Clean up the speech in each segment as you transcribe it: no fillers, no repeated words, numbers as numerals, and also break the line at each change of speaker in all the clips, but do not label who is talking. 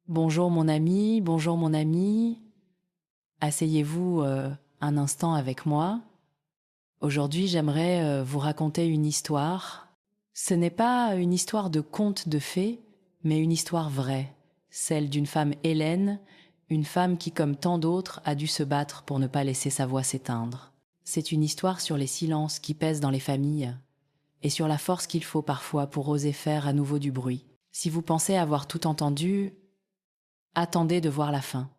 Bonjour mon ami, bonjour mon ami. Asseyez-vous un instant avec moi. Aujourd'hui, j'aimerais vous raconter une histoire. Ce n'est pas une histoire de conte de fées, mais une histoire vraie, celle d'une femme Hélène, une femme qui, comme tant d'autres, a dû se battre pour ne pas laisser sa voix s'éteindre. C'est une histoire sur les silences qui pèsent dans les familles et sur la force qu'il faut parfois pour oser faire à nouveau du bruit. Si vous pensez avoir tout entendu, attendez de voir la fin.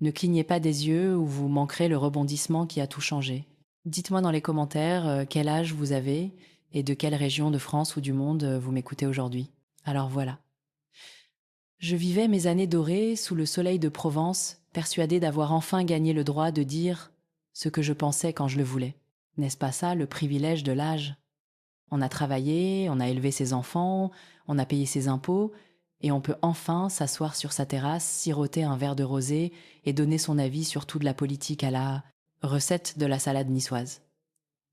Ne clignez pas des yeux ou vous manquerez le rebondissement qui a tout changé. Dites-moi dans les commentaires quel âge vous avez et de quelle région de France ou du monde vous m'écoutez aujourd'hui. Alors voilà. Je vivais mes années dorées sous le soleil de Provence, persuadée d'avoir enfin gagné le droit de dire ce que je pensais quand je le voulais. N'est-ce pas ça le privilège de l'âge? On a travaillé, on a élevé ses enfants, on a payé ses impôts, et on peut enfin s'asseoir sur sa terrasse, siroter un verre de rosé et donner son avis sur toute la politique à la recette de la salade niçoise.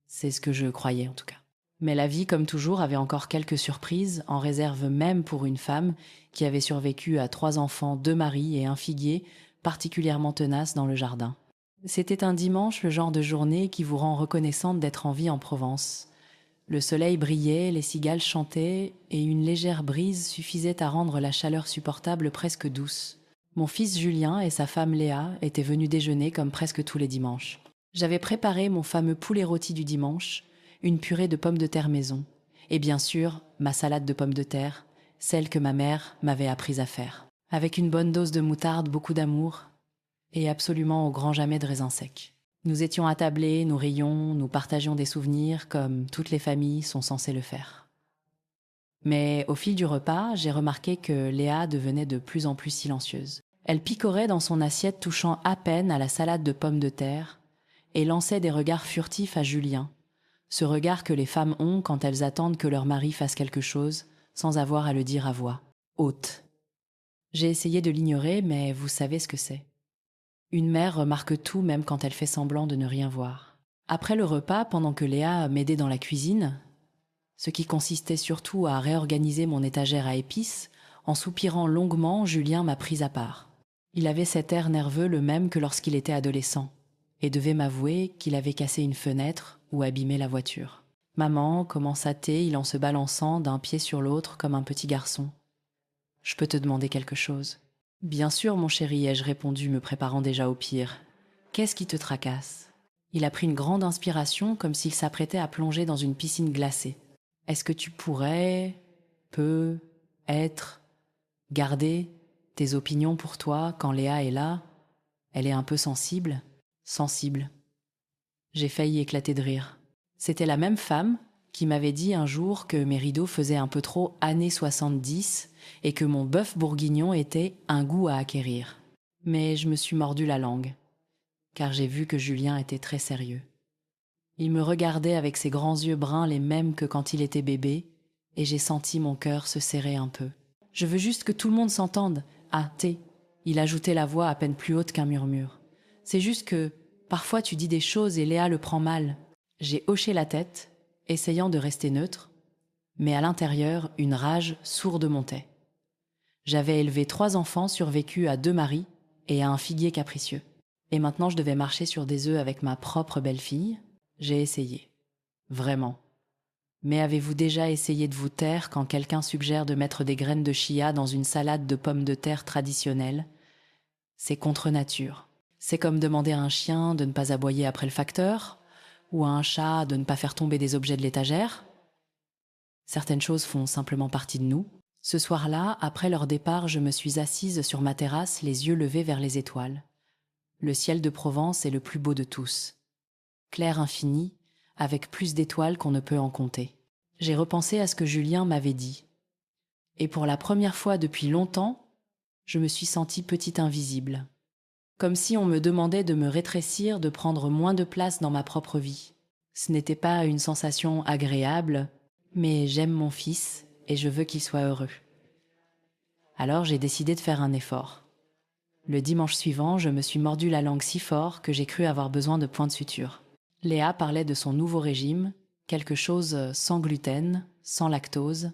C'est ce que je croyais en tout cas. Mais la vie, comme toujours, avait encore quelques surprises, en réserve même pour une femme qui avait survécu à 3 enfants, 2 maris et un figuier particulièrement tenace dans le jardin. C'était un dimanche, le genre de journée qui vous rend reconnaissante d'être en vie en Provence. Le soleil brillait, les cigales chantaient, et une légère brise suffisait à rendre la chaleur supportable presque douce. Mon fils Julien et sa femme Léa étaient venus déjeuner comme presque tous les dimanches. J'avais préparé mon fameux poulet rôti du dimanche, une purée de pommes de terre maison, et bien sûr, ma salade de pommes de terre, celle que ma mère m'avait apprise à faire. Avec une bonne dose de moutarde, beaucoup d'amour, et absolument au grand jamais de raisins secs. Nous étions attablés, nous rions, nous partagions des souvenirs comme toutes les familles sont censées le faire. Mais au fil du repas, j'ai remarqué que Léa devenait de plus en plus silencieuse. Elle picorait dans son assiette, touchant à peine à la salade de pommes de terre, et lançait des regards furtifs à Julien, ce regard que les femmes ont quand elles attendent que leur mari fasse quelque chose, sans avoir à le dire à voix haute. J'ai essayé de l'ignorer, mais vous savez ce que c'est. Une mère remarque tout même quand elle fait semblant de ne rien voir. Après le repas, pendant que Léa m'aidait dans la cuisine, ce qui consistait surtout à réorganiser mon étagère à épices, en soupirant longuement, Julien m'a prise à part. Il avait cet air nerveux le même que lorsqu'il était adolescent, et devait m'avouer qu'il avait cassé une fenêtre ou abîmé la voiture. Maman, commença-t-il en se balançant d'un pied sur l'autre comme un petit garçon. Je peux te demander quelque chose? Bien sûr, mon chéri, ai-je répondu, me préparant déjà au pire. Qu'est-ce qui te tracasse? Il a pris une grande inspiration, comme s'il s'apprêtait à plonger dans une piscine glacée. Est-ce que tu pourrais, peux, être, garder tes opinions pour toi quand Léa est là? Elle est un peu sensible? Sensible. J'ai failli éclater de rire. C'était la même femme qui m'avait dit un jour que mes rideaux faisaient un peu trop années 70 et que mon bœuf bourguignon était un goût à acquérir. Mais je me suis mordu la langue, car j'ai vu que Julien était très sérieux. Il me regardait avec ses grands yeux bruns, les mêmes que quand il était bébé, et j'ai senti mon cœur se serrer un peu. Je veux juste que tout le monde s'entende. Ah, il ajoutait la voix à peine plus haute qu'un murmure. C'est juste que, parfois tu dis des choses et Léa le prend mal. J'ai hoché la tête, essayant de rester neutre, mais à l'intérieur, une rage sourde montait. J'avais élevé 3 enfants survécus à 2 maris et à un figuier capricieux. Et maintenant je devais marcher sur des œufs avec ma propre belle-fille. J'ai essayé. Vraiment. Mais avez-vous déjà essayé de vous taire quand quelqu'un suggère de mettre des graines de chia dans une salade de pommes de terre traditionnelle? C'est contre nature. C'est comme demander à un chien de ne pas aboyer après le facteur, ou à un chat de ne pas faire tomber des objets de l'étagère. Certaines choses font simplement partie de nous. Ce soir-là, après leur départ, je me suis assise sur ma terrasse, les yeux levés vers les étoiles. Le ciel de Provence est le plus beau de tous. Clair infini, avec plus d'étoiles qu'on ne peut en compter. J'ai repensé à ce que Julien m'avait dit. Et pour la première fois depuis longtemps, je me suis sentie petite invisible. Comme si on me demandait de me rétrécir, de prendre moins de place dans ma propre vie. Ce n'était pas une sensation agréable, mais j'aime mon fils et je veux qu'il soit heureux. Alors j'ai décidé de faire un effort. Le dimanche suivant, je me suis mordu la langue si fort que j'ai cru avoir besoin de points de suture. Léa parlait de son nouveau régime, quelque chose sans gluten, sans lactose,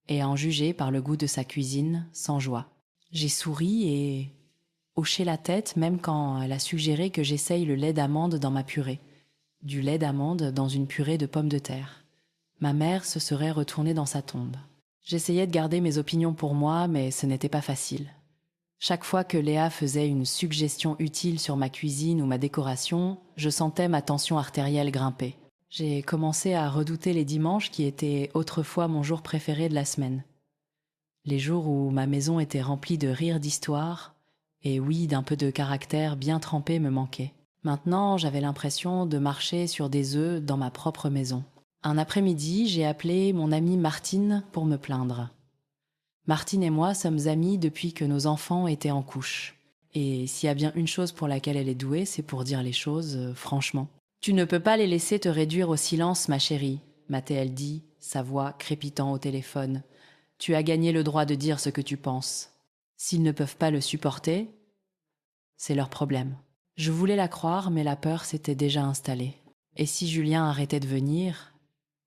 et à en juger par le goût de sa cuisine, sans joie. J'ai souri et hoché la tête même quand elle a suggéré que j'essaye le lait d'amande dans ma purée. Du lait d'amande dans une purée de pommes de terre. Ma mère se serait retournée dans sa tombe. J'essayais de garder mes opinions pour moi, mais ce n'était pas facile. Chaque fois que Léa faisait une suggestion utile sur ma cuisine ou ma décoration, je sentais ma tension artérielle grimper. J'ai commencé à redouter les dimanches qui étaient autrefois mon jour préféré de la semaine. Les jours où ma maison était remplie de rires d'histoire, et oui, d'un peu de caractère bien trempé me manquaient. Maintenant, j'avais l'impression de marcher sur des œufs dans ma propre maison. Un après-midi, j'ai appelé mon amie Martine pour me plaindre. Martine et moi sommes amies depuis que nos enfants étaient en couche. Et s'il y a bien une chose pour laquelle elle est douée, c'est pour dire les choses franchement. « Tu ne peux pas les laisser te réduire au silence, ma chérie », m'a-t-elle dit, sa voix crépitant au téléphone. « Tu as gagné le droit de dire ce que tu penses. S'ils ne peuvent pas le supporter, c'est leur problème. » Je voulais la croire, mais la peur s'était déjà installée. Et si Julien arrêtait de venir ?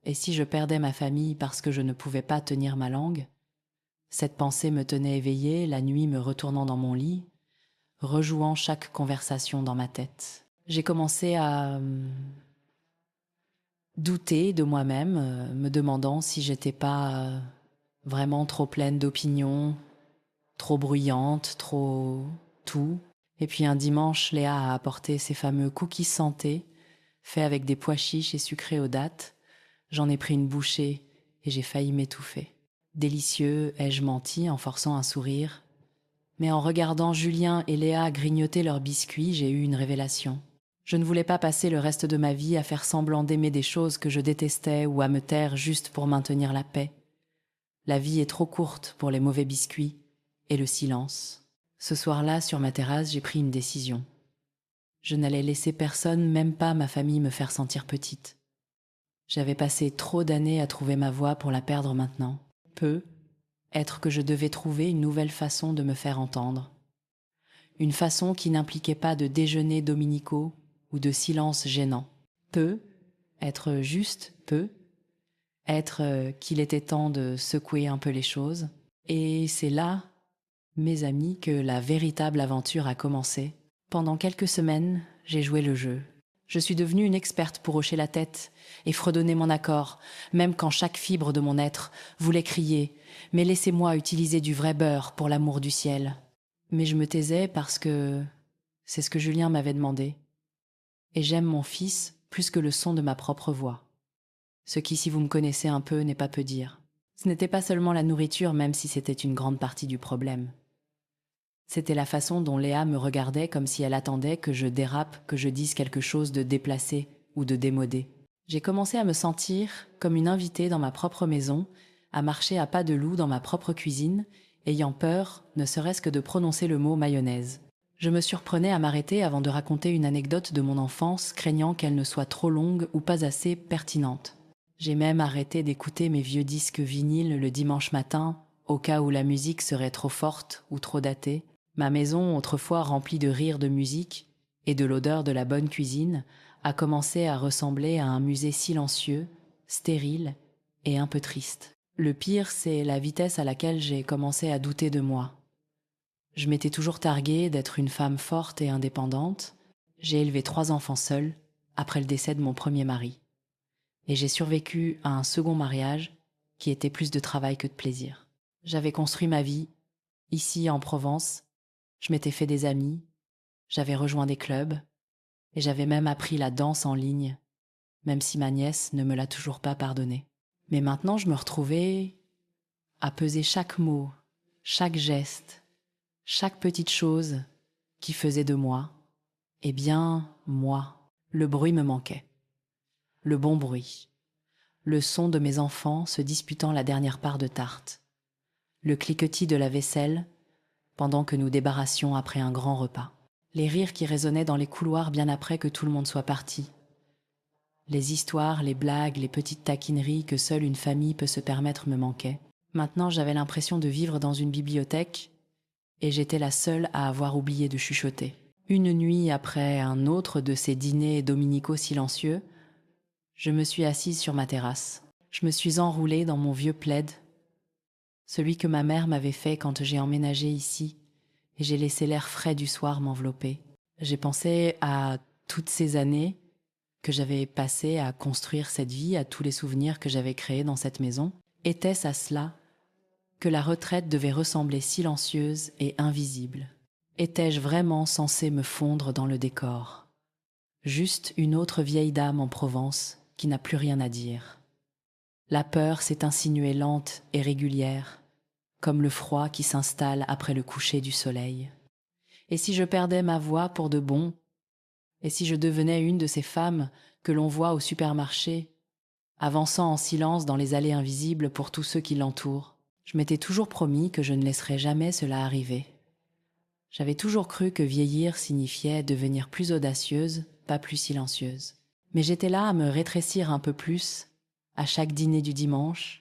Et si je perdais ma famille parce que je ne pouvais pas tenir ma langue ? Cette pensée me tenait éveillée, la nuit me retournant dans mon lit, rejouant chaque conversation dans ma tête. J'ai commencé à douter de moi-même, me demandant si j'étais pas vraiment trop pleine d'opinions, trop bruyante, trop tout. Et puis un dimanche, Léa a apporté ses fameux cookies santé, faits avec des pois chiches et sucrés aux dattes. J'en ai pris une bouchée et j'ai failli m'étouffer. Délicieux, ai-je menti en forçant un sourire. Mais en regardant Julien et Léa grignoter leurs biscuits, j'ai eu une révélation. Je ne voulais pas passer le reste de ma vie à faire semblant d'aimer des choses que je détestais ou à me taire juste pour maintenir la paix. La vie est trop courte pour les mauvais biscuits et le silence. Ce soir-là, sur ma terrasse, j'ai pris une décision. Je n'allais laisser personne, même pas ma famille, me faire sentir petite. J'avais passé trop d'années à trouver ma voie pour la perdre maintenant. Être que je devais trouver une nouvelle façon de me faire entendre. Une façon qui n'impliquait pas de déjeuners dominicaux ou de silence gênant. Être juste être qu'il était temps de secouer un peu les choses. Et c'est là, mes amis, que la véritable aventure a commencé. Pendant quelques semaines, j'ai joué le jeu. Je suis devenue une experte pour hocher la tête et fredonner mon accord, même quand chaque fibre de mon être voulait crier « Mais laissez-moi utiliser du vrai beurre pour l'amour du ciel ». Mais je me taisais parce que c'est ce que Julien m'avait demandé. Et j'aime mon fils plus que le son de ma propre voix. Ce qui, si vous me connaissez un peu, n'est pas peu dire. Ce n'était pas seulement la nourriture, même si c'était une grande partie du problème. C'était la façon dont Léa me regardait comme si elle attendait que je dérape, que je dise quelque chose de déplacé ou de démodé. J'ai commencé à me sentir comme une invitée dans ma propre maison, à marcher à pas de loup dans ma propre cuisine, ayant peur, ne serait-ce que de prononcer le mot mayonnaise. Je me surprenais à m'arrêter avant de raconter une anecdote de mon enfance, craignant qu'elle ne soit trop longue ou pas assez pertinente. J'ai même arrêté d'écouter mes vieux disques vinyles le dimanche matin, au cas où la musique serait trop forte ou trop datée. Ma maison, autrefois remplie de rires de musique et de l'odeur de la bonne cuisine, a commencé à ressembler à un musée silencieux, stérile et un peu triste. Le pire, c'est la vitesse à laquelle j'ai commencé à douter de moi. Je m'étais toujours targuée d'être une femme forte et indépendante. J'ai élevé 3 enfants seuls, après le décès de mon premier mari. Et j'ai survécu à un second mariage qui était plus de travail que de plaisir. J'avais construit ma vie, ici en Provence. Je m'étais fait des amis, j'avais rejoint des clubs, et j'avais même appris la danse en ligne, même si ma nièce ne me l'a toujours pas pardonné. Mais maintenant, je me retrouvais à peser chaque mot, chaque geste, chaque petite chose qui faisait de moi, eh bien, moi. Le bruit me manquait. Le bon bruit. Le son de mes enfants se disputant la dernière part de tarte. Le cliquetis de la vaisselle pendant que nous débarrassions après un grand repas. Les rires qui résonnaient dans les couloirs bien après que tout le monde soit parti. Les histoires, les blagues, les petites taquineries que seule une famille peut se permettre me manquaient. Maintenant, j'avais l'impression de vivre dans une bibliothèque et j'étais la seule à avoir oublié de chuchoter. Une nuit après un autre de ces dîners dominicaux silencieux, je me suis assise sur ma terrasse. Je me suis enroulée dans mon vieux plaid. celui que ma mère m'avait fait quand j'ai emménagé ici et j'ai laissé l'air frais du soir m'envelopper. J'ai pensé à toutes ces années que j'avais passées à construire cette vie, à tous les souvenirs que j'avais créés dans cette maison. Était-ce à cela que la retraite devait ressembler silencieuse et invisible? Étais-je vraiment censé me fondre dans le décor? Juste une autre vieille dame en Provence qui n'a plus rien à dire. La peur s'est insinuée lente et régulière, comme le froid qui s'installe après le coucher du soleil. Et si je perdais ma voix pour de bon? Et si je devenais une de ces femmes que l'on voit au supermarché, avançant en silence dans les allées invisibles pour tous ceux qui l'entourent? Je m'étais toujours promis que je ne laisserais jamais cela arriver. J'avais toujours cru que vieillir signifiait devenir plus audacieuse, pas plus silencieuse. Mais j'étais là à me rétrécir un peu plus, à chaque dîner du dimanche,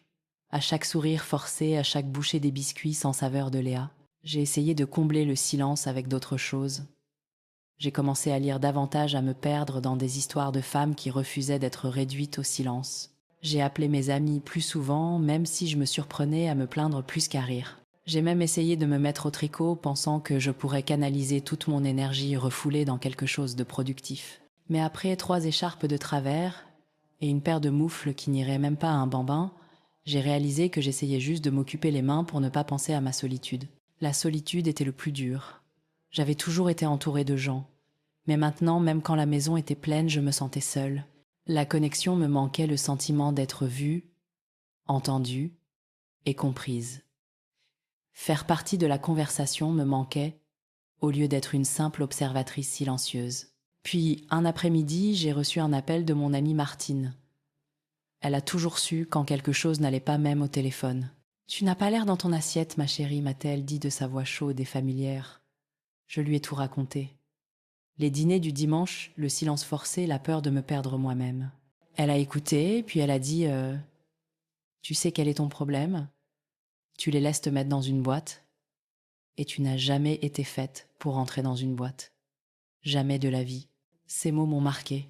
à chaque sourire forcé, à chaque bouchée des biscuits sans saveur de Léa. J'ai essayé de combler le silence avec d'autres choses. J'ai commencé à lire davantage, à me perdre dans des histoires de femmes qui refusaient d'être réduites au silence. J'ai appelé mes amis plus souvent, même si je me surprenais à me plaindre plus qu'à rire. J'ai même essayé de me mettre au tricot, pensant que je pourrais canaliser toute mon énergie refoulée dans quelque chose de productif. Mais après 3 écharpes de travers et une paire de moufles qui n'iraient même pas à un bambin, j'ai réalisé que j'essayais juste de m'occuper les mains pour ne pas penser à ma solitude. La solitude était le plus dur. J'avais toujours été entourée de gens. Mais maintenant, même quand la maison était pleine, je me sentais seule. La connexion me manquait, le sentiment d'être vue, entendue et comprise. Faire partie de la conversation me manquait, au lieu d'être une simple observatrice silencieuse. Puis, un après-midi, j'ai reçu un appel de mon amie Martine. Elle a toujours su quand quelque chose n'allait pas, même au téléphone. « Tu n'as pas l'air dans ton assiette, ma chérie », m'a-t-elle dit de sa voix chaude et familière. Je lui ai tout raconté. Les dîners du dimanche, le silence forcé, la peur de me perdre moi-même. Elle a écouté, puis elle a dit tu sais quel est ton problème? Tu les laisses te mettre dans une boîte, et tu n'as jamais été faite pour entrer dans une boîte. Jamais de la vie. » Ces mots m'ont marqué.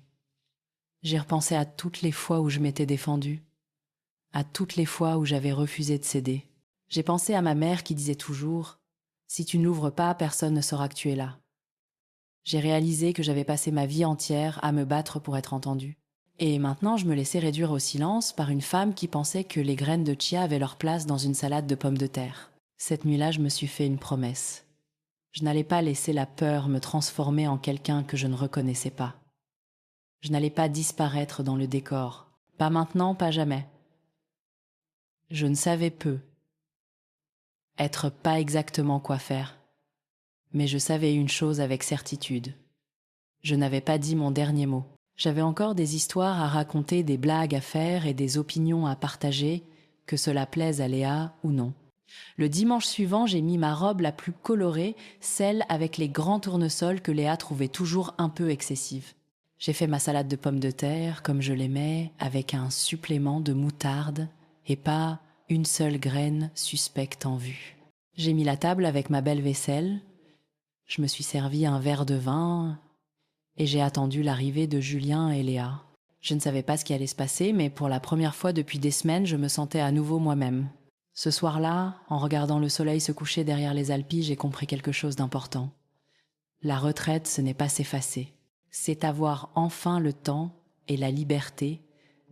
J'ai repensé à toutes les fois où je m'étais défendue, à toutes les fois où j'avais refusé de céder. J'ai pensé à ma mère qui disait toujours « Si tu n'ouvres pas, personne ne saura que tu es là. » J'ai réalisé que j'avais passé ma vie entière à me battre pour être entendue. Et maintenant, je me laissais réduire au silence par une femme qui pensait que les graines de chia avaient leur place dans une salade de pommes de terre. Cette nuit-là, je me suis fait une promesse. Je n'allais pas laisser la peur me transformer en quelqu'un que je ne reconnaissais pas. Je n'allais pas disparaître dans le décor. Pas maintenant, pas jamais. Je ne savais peu. Être pas exactement quoi faire. Mais je savais une chose avec certitude. Je n'avais pas dit mon dernier mot. J'avais encore des histoires à raconter, des blagues à faire et des opinions à partager, que cela plaise à Léa ou non. Le dimanche suivant, j'ai mis ma robe la plus colorée, celle avec les grands tournesols que Léa trouvait toujours un peu excessive. J'ai fait ma salade de pommes de terre, comme je l'aimais, avec un supplément de moutarde et pas une seule graine suspecte en vue. J'ai mis la table avec ma belle vaisselle. Je me suis servi un verre de vin et j'ai attendu l'arrivée de Julien et Léa. Je ne savais pas ce qui allait se passer, mais pour la première fois depuis des semaines, je me sentais à nouveau moi-même. Ce soir-là, en regardant le soleil se coucher derrière les Alpilles, j'ai compris quelque chose d'important. La retraite, ce n'est pas s'effacer. C'est avoir enfin le temps et la liberté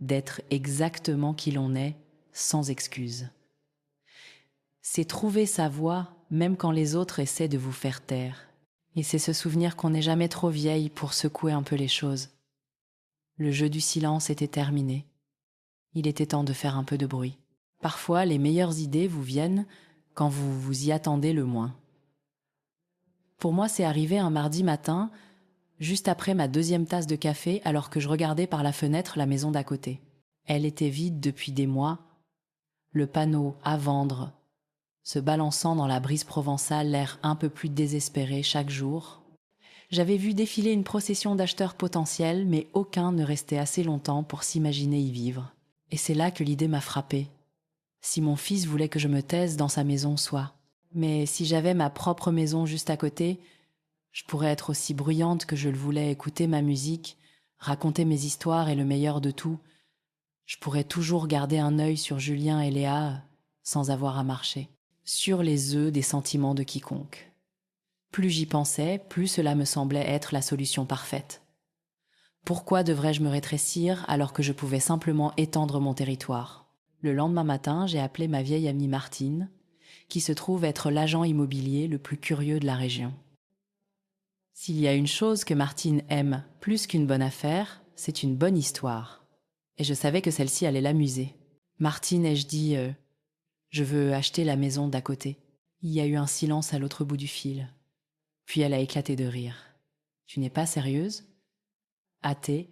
d'être exactement qui l'on est, sans excuse. C'est trouver sa voie, même quand les autres essaient de vous faire taire. Et c'est se souvenir qu'on n'est jamais trop vieille pour secouer un peu les choses. Le jeu du silence était terminé. Il était temps de faire un peu de bruit. Parfois, les meilleures idées vous viennent quand vous vous y attendez le moins. Pour moi, c'est arrivé un mardi matin, juste après ma 2e tasse de café, alors que je regardais par la fenêtre la maison d'à côté. Elle était vide depuis des mois, le panneau « à vendre » se balançant dans la brise provençale, l'air un peu plus désespéré chaque jour. J'avais vu défiler une procession d'acheteurs potentiels, mais aucun ne restait assez longtemps pour s'imaginer y vivre. Et c'est là que l'idée m'a frappée. Si mon fils voulait que je me taise dans sa maison, soit. Mais si j'avais ma propre maison juste à côté, je pourrais être aussi bruyante que je le voulais, écouter ma musique, raconter mes histoires et le meilleur de tout. Je pourrais toujours garder un œil sur Julien et Léa, sans avoir à marcher, sur les œufs des sentiments de quiconque. Plus j'y pensais, plus cela me semblait être la solution parfaite. Pourquoi devrais-je me rétrécir alors que je pouvais simplement étendre mon territoire? Le lendemain matin, j'ai appelé ma vieille amie Martine, qui se trouve être l'agent immobilier le plus curieux de la région. S'il y a une chose que Martine aime plus qu'une bonne affaire, c'est une bonne histoire. Et je savais que celle-ci allait l'amuser. Martine, ai-je dit, je veux acheter la maison d'à côté. Il y a eu un silence à l'autre bout du fil. Puis elle a éclaté de rire. Tu n'es pas sérieuse? Hâtée,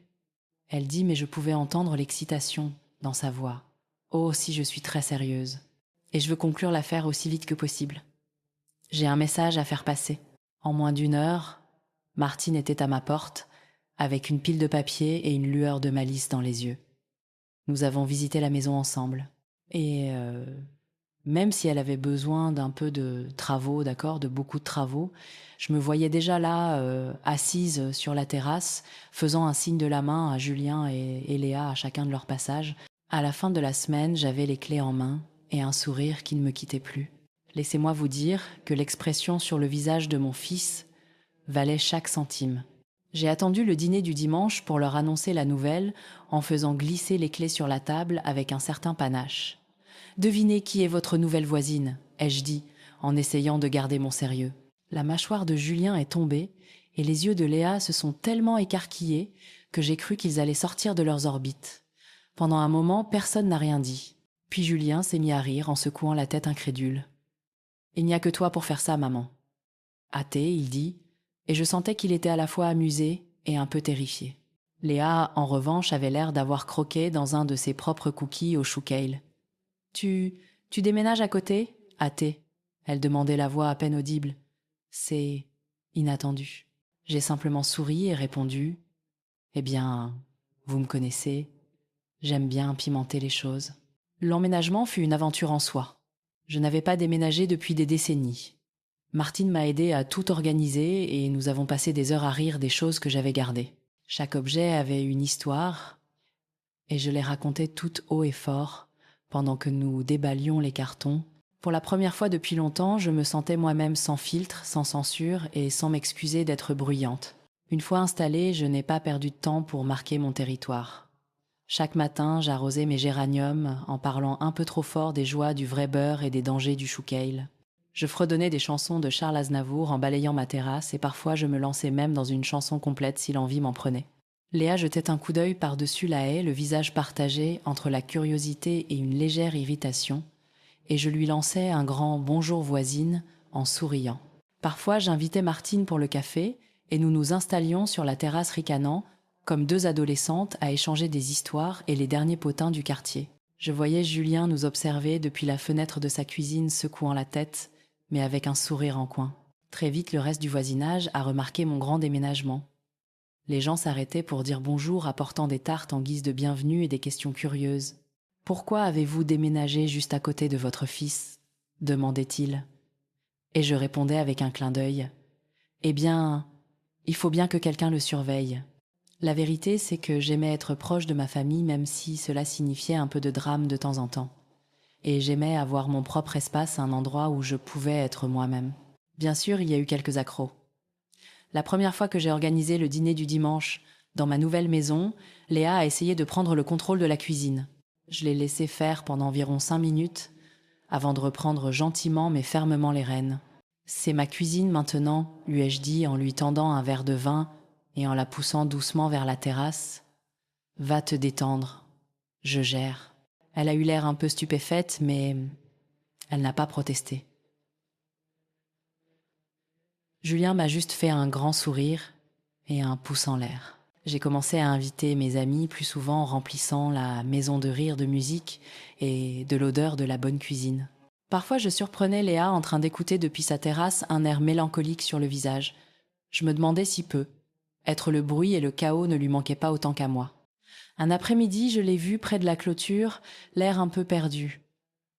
elle dit, mais je pouvais entendre l'excitation dans sa voix. Oh, si je suis très sérieuse. Et je veux conclure l'affaire aussi vite que possible. J'ai un message à faire passer. En moins d'une heure, Martine était à ma porte, avec une pile de papier et une lueur de malice dans les yeux. Nous avons visité la maison ensemble. Et même si elle avait besoin d'un peu de travaux, d'accord, de beaucoup de travaux, je me voyais déjà là, assise sur la terrasse, faisant un signe de la main à Julien et Léa à chacun de leur passage. À la fin de la semaine, j'avais les clés en main et un sourire qui ne me quittait plus. Laissez-moi vous dire que l'expression sur le visage de mon fils valait chaque centime. J'ai attendu le dîner du dimanche pour leur annoncer la nouvelle en faisant glisser les clés sur la table avec un certain panache. « Devinez qui est votre nouvelle voisine » ai-je dit, en essayant de garder mon sérieux. La mâchoire de Julien est tombée et les yeux de Léa se sont tellement écarquillés que j'ai cru qu'ils allaient sortir de leurs orbites. Pendant un moment, personne n'a rien dit. Puis Julien s'est mis à rire en secouant la tête incrédule. « Il n'y a que toi pour faire ça, maman. » Hâté, il dit, et je sentais qu'il était à la fois amusé et un peu terrifié. Léa, en revanche, avait l'air d'avoir croqué dans un de ses propres cookies au chou kale. « Tu déménages à côté ?» Hâté. Elle demandait la voix à peine audible. C'est inattendu. J'ai simplement souri et répondu « Eh bien, vous me connaissez, j'aime bien pimenter les choses. » L'emménagement fut une aventure en soi. Je n'avais pas déménagé depuis des décennies. Martine m'a aidé à tout organiser et nous avons passé des heures à rire des choses que j'avais gardées. Chaque objet avait une histoire et je les racontais toutes haut et fort pendant que nous déballions les cartons. Pour la première fois depuis longtemps, je me sentais moi-même sans filtre, sans censure et sans m'excuser d'être bruyante. Une fois installée, je n'ai pas perdu de temps pour marquer mon territoire. Chaque matin, j'arrosais mes géraniums en parlant un peu trop fort des joies du vrai beurre et des dangers du chou kale. Je fredonnais des chansons de Charles Aznavour en balayant ma terrasse et parfois je me lançais même dans une chanson complète si l'envie m'en prenait. Léa jetait un coup d'œil par-dessus la haie, le visage partagé entre la curiosité et une légère irritation, et je lui lançais un grand « bonjour voisine » en souriant. Parfois, j'invitais Martine pour le café et nous nous installions sur la terrasse ricanant, comme deux adolescentes à échanger des histoires et les derniers potins du quartier. Je voyais Julien nous observer depuis la fenêtre de sa cuisine secouant la tête, mais avec un sourire en coin. Très vite, le reste du voisinage a remarqué mon grand déménagement. Les gens s'arrêtaient pour dire bonjour, apportant des tartes en guise de bienvenue et des questions curieuses. « Pourquoi avez-vous déménagé juste à côté de votre fils ?» demandait-il. Et je répondais avec un clin d'œil. « Eh bien, il faut bien que quelqu'un le surveille. » La vérité, c'est que j'aimais être proche de ma famille, même si cela signifiait un peu de drame de temps en temps. Et j'aimais avoir mon propre espace, un endroit où je pouvais être moi-même. Bien sûr, il y a eu quelques accros. La première fois que j'ai organisé le dîner du dimanche dans ma nouvelle maison, Léa a essayé de prendre le contrôle de la cuisine. Je l'ai laissé faire pendant environ 5 minutes avant de reprendre gentiment mais fermement les rênes. « C'est ma cuisine maintenant » lui ai-je dit en lui tendant un verre de vin et en la poussant doucement vers la terrasse. « Va te détendre, je gère. » Elle a eu l'air un peu stupéfaite, mais elle n'a pas protesté. Julien m'a juste fait un grand sourire et un pouce en l'air. J'ai commencé à inviter mes amis plus souvent en remplissant la maison de rire de musique et de l'odeur de la bonne cuisine. Parfois, je surprenais Léa en train d'écouter depuis sa terrasse un air mélancolique sur le visage. Je me demandais si peu. Être le bruit et le chaos ne lui manquaient pas autant qu'à moi. Un après-midi, je l'ai vue près de la clôture, l'air un peu perdu.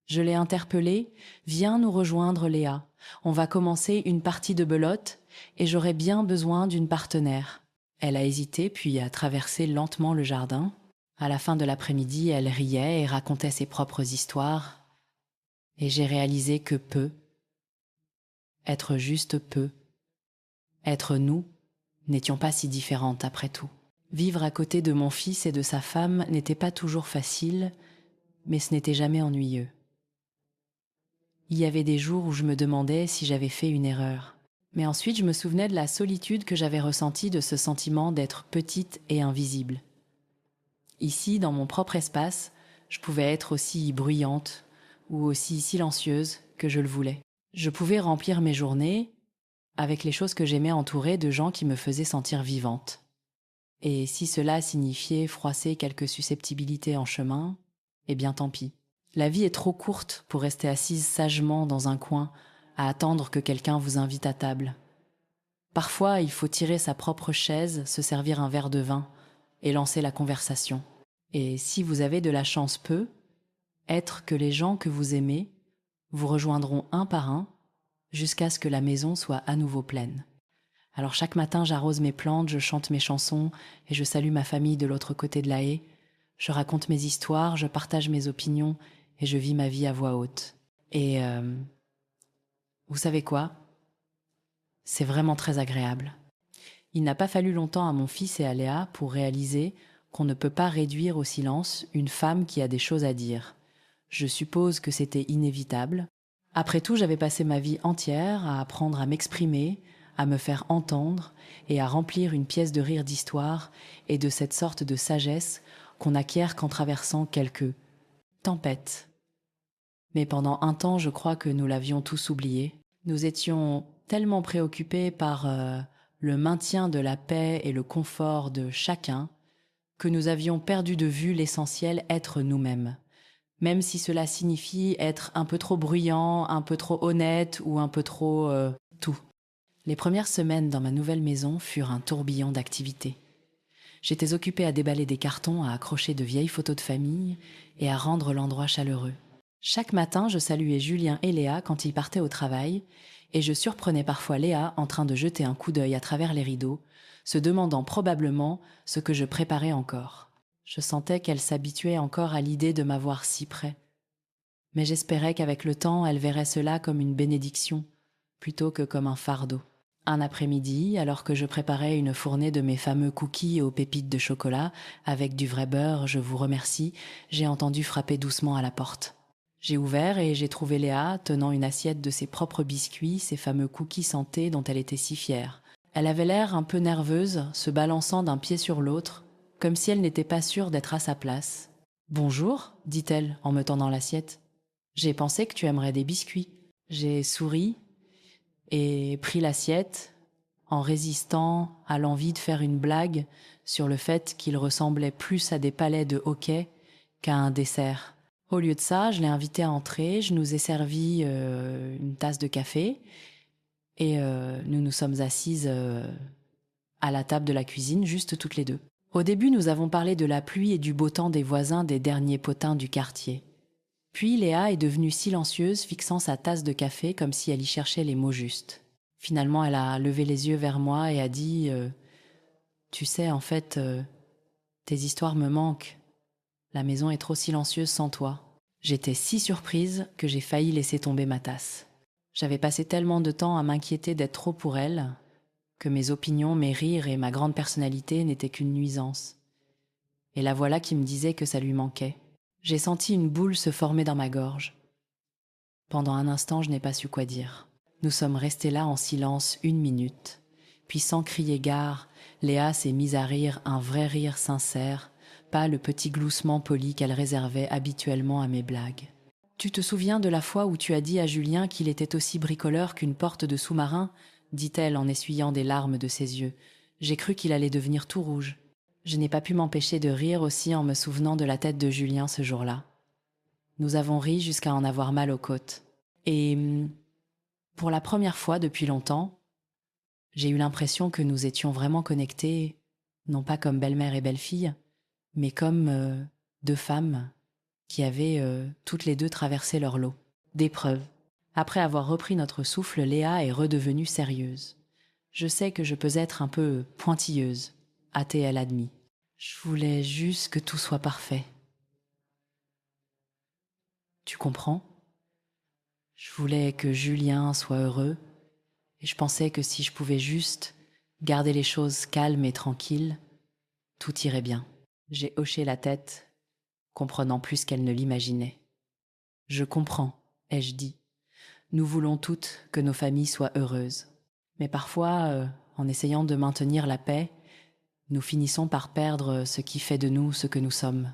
Je l'ai interpellée. « Viens nous rejoindre, Léa. On va commencer une partie de belote et j'aurai bien besoin d'une partenaire. » Elle a hésité puis a traversé lentement le jardin. À la fin de l'après-midi, elle riait et racontait ses propres histoires. Et j'ai réalisé que peu, être juste peu, être nous, n'étions pas si différentes après tout. Vivre à côté de mon fils et de sa femme n'était pas toujours facile, mais ce n'était jamais ennuyeux. Il y avait des jours où je me demandais si j'avais fait une erreur. Mais ensuite, je me souvenais de la solitude que j'avais ressentie de ce sentiment d'être petite et invisible. Ici, dans mon propre espace, je pouvais être aussi bruyante ou aussi silencieuse que je le voulais. Je pouvais remplir mes journées avec les choses que j'aimais entourées de gens qui me faisaient sentir vivante. Et si cela signifiait froisser quelques susceptibilités en chemin, eh bien tant pis. La vie est trop courte pour rester assise sagement dans un coin à attendre que quelqu'un vous invite à table. Parfois, il faut tirer sa propre chaise, se servir un verre de vin et lancer la conversation. Et si vous avez de la chance peu, être que les gens que vous aimez vous rejoindront un par un jusqu'à ce que la maison soit à nouveau pleine. Alors chaque matin, j'arrose mes plantes, je chante mes chansons et je salue ma famille de l'autre côté de la haie. Je raconte mes histoires, je partage mes opinions et je vis ma vie à voix haute. Et vous savez quoi? C'est vraiment très agréable. Il n'a pas fallu longtemps à mon fils et à Léa pour réaliser qu'on ne peut pas réduire au silence une femme qui a des choses à dire. Je suppose que c'était inévitable. Après tout, j'avais passé ma vie entière à apprendre à m'exprimer, à me faire entendre et à remplir une pièce de rire d'histoire et de cette sorte de sagesse qu'on acquiert qu'en traversant quelques tempêtes. Mais pendant un temps, je crois que nous l'avions tous oublié. Nous étions tellement préoccupés par le maintien de la paix et le confort de chacun que nous avions perdu de vue l'essentiel, être nous-mêmes. Même si cela signifie être un peu trop bruyant, un peu trop honnête ou un peu trop tout. Les premières semaines dans ma nouvelle maison furent un tourbillon d'activités. J'étais occupée à déballer des cartons, à accrocher de vieilles photos de famille et à rendre l'endroit chaleureux. Chaque matin, je saluais Julien et Léa quand ils partaient au travail et je surprenais parfois Léa en train de jeter un coup d'œil à travers les rideaux, se demandant probablement ce que je préparais encore. Je sentais qu'elle s'habituait encore à l'idée de m'avoir si près. Mais j'espérais qu'avec le temps, elle verrait cela comme une bénédiction, plutôt que comme un fardeau. Un après-midi, alors que je préparais une fournée de mes fameux cookies aux pépites de chocolat, avec du vrai beurre, je vous remercie, j'ai entendu frapper doucement à la porte. J'ai ouvert et j'ai trouvé Léa tenant une assiette de ses propres biscuits, ces fameux cookies santé dont elle était si fière. Elle avait l'air un peu nerveuse, se balançant d'un pied sur l'autre, comme si elle n'était pas sûre d'être à sa place. « Bonjour », dit-elle en me tendant l'assiette. « J'ai pensé que tu aimerais des biscuits. » J'ai souri et pris l'assiette en résistant à l'envie de faire une blague sur le fait qu'il ressemblait plus à des palets de hockey qu'à un dessert. Au lieu de ça, je l'ai invité à entrer, je nous ai servi une tasse de café et nous nous sommes assises à la table de la cuisine, juste toutes les deux. Au début, nous avons parlé de la pluie et du beau temps des voisins des derniers potins du quartier. Puis Léa est devenue silencieuse, fixant sa tasse de café comme si elle y cherchait les mots justes. Finalement, elle a levé les yeux vers moi et a dit « Tu sais, en fait, tes histoires me manquent. La maison est trop silencieuse sans toi. » J'étais si surprise que j'ai failli laisser tomber ma tasse. J'avais passé tellement de temps à m'inquiéter d'être trop pour elle que mes opinions, mes rires et ma grande personnalité n'étaient qu'une nuisance. Et la voilà qui me disait que ça lui manquait. J'ai senti une boule se former dans ma gorge. Pendant un instant, je n'ai pas su quoi dire. Nous sommes restés là en silence 1 minute. Puis sans crier gare, Léa s'est mise à rire un vrai rire sincère, pas le petit gloussement poli qu'elle réservait habituellement à mes blagues. « Tu te souviens de la fois où tu as dit à Julien qu'il était aussi bricoleur qu'une porte de sous-marin ?» dit-elle en essuyant des larmes de ses yeux. J'ai cru qu'il allait devenir tout rouge. Je n'ai pas pu m'empêcher de rire aussi en me souvenant de la tête de Julien ce jour-là. Nous avons ri jusqu'à en avoir mal aux côtes. Et pour la première fois depuis longtemps, j'ai eu l'impression que nous étions vraiment connectés, non pas comme belle-mère et belle-fille, mais comme deux femmes qui avaient toutes les deux traversé leur lot d'épreuves. Après avoir repris notre souffle, Léa est redevenue sérieuse. Je sais que je peux être un peu pointilleuse, a-t-elle admis. Je voulais juste que tout soit parfait. Tu comprends ? Je voulais que Julien soit heureux, et je pensais que si je pouvais juste garder les choses calmes et tranquilles, tout irait bien. J'ai hoché la tête, comprenant plus qu'elle ne l'imaginait. Je comprends, ai-je dit. Nous voulons toutes que nos familles soient heureuses. Mais parfois, en essayant de maintenir la paix, nous finissons par perdre ce qui fait de nous ce que nous sommes.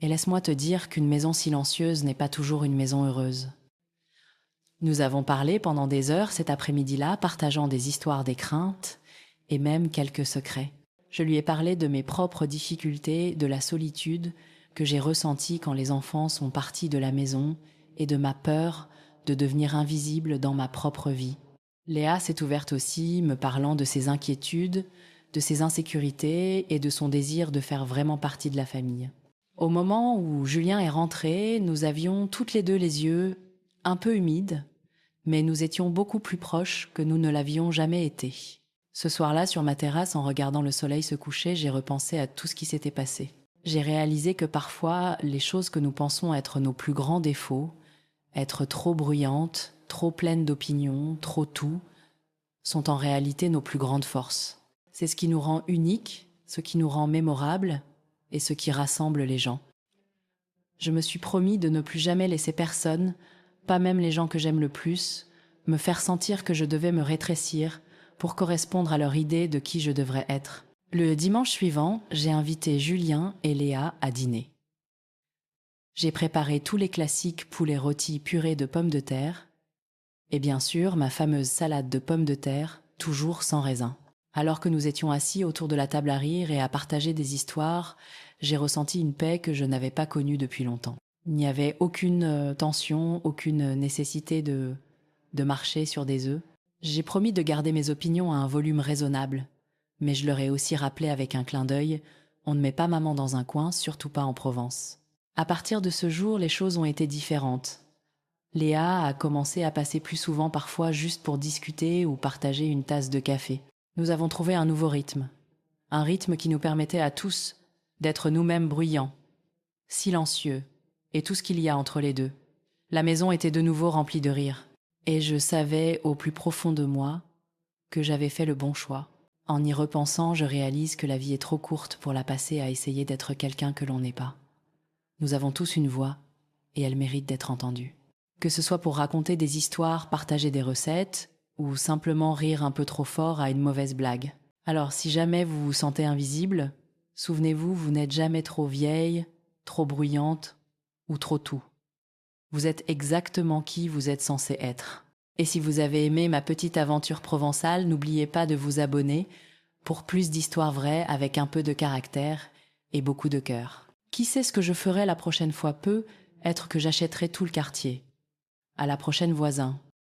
Et laisse-moi te dire qu'une maison silencieuse n'est pas toujours une maison heureuse. Nous avons parlé pendant des heures cet après-midi-là, partageant des histoires, des craintes et même quelques secrets. Je lui ai parlé de mes propres difficultés, de la solitude que j'ai ressentie quand les enfants sont partis de la maison et de ma peur de devenir invisible dans ma propre vie. Léa s'est ouverte aussi, me parlant de ses inquiétudes, de ses insécurités et de son désir de faire vraiment partie de la famille. Au moment où Julien est rentré, nous avions toutes les deux les yeux un peu humides, mais nous étions beaucoup plus proches que nous ne l'avions jamais été. Ce soir-là, sur ma terrasse, en regardant le soleil se coucher, j'ai repensé à tout ce qui s'était passé. J'ai réalisé que parfois, les choses que nous pensons être nos plus grands défauts, être trop bruyantes, trop pleines d'opinions, trop tout, sont en réalité nos plus grandes forces. C'est ce qui nous rend uniques, ce qui nous rend mémorables et ce qui rassemble les gens. Je me suis promis de ne plus jamais laisser personne, pas même les gens que j'aime le plus, me faire sentir que je devais me rétrécir pour correspondre à leur idée de qui je devrais être. Le dimanche suivant, j'ai invité Julien et Léa à dîner. J'ai préparé tous les classiques poulets rôtis purée de pommes de terre et bien sûr ma fameuse salade de pommes de terre, toujours sans raisin. Alors que nous étions assis autour de la table à rire et à partager des histoires, j'ai ressenti une paix que je n'avais pas connue depuis longtemps. Il n'y avait aucune tension, aucune nécessité de marcher sur des œufs. J'ai promis de garder mes opinions à un volume raisonnable, mais je leur ai aussi rappelé avec un clin d'œil, on ne met pas maman dans un coin, surtout pas en Provence. À partir de ce jour, les choses ont été différentes. Léa a commencé à passer plus souvent parfois juste pour discuter ou partager une tasse de café. Nous avons trouvé un nouveau rythme. Un rythme qui nous permettait à tous d'être nous-mêmes bruyants, silencieux, et tout ce qu'il y a entre les deux. La maison était de nouveau remplie de rire. Et je savais au plus profond de moi que j'avais fait le bon choix. En y repensant, je réalise que la vie est trop courte pour la passer à essayer d'être quelqu'un que l'on n'est pas. Nous avons tous une voix, et elle mérite d'être entendue. Que ce soit pour raconter des histoires, partager des recettes, ou simplement rire un peu trop fort à une mauvaise blague. Alors si jamais vous vous sentez invisible, souvenez-vous, vous n'êtes jamais trop vieille, trop bruyante ou trop tout. Vous êtes exactement qui vous êtes censé être. Et si vous avez aimé ma petite aventure provençale, n'oubliez pas de vous abonner pour plus d'histoires vraies avec un peu de caractère et beaucoup de cœur. Qui sait ce que je ferai la prochaine fois peut être que j'achèterai tout le quartier. À la prochaine voisin.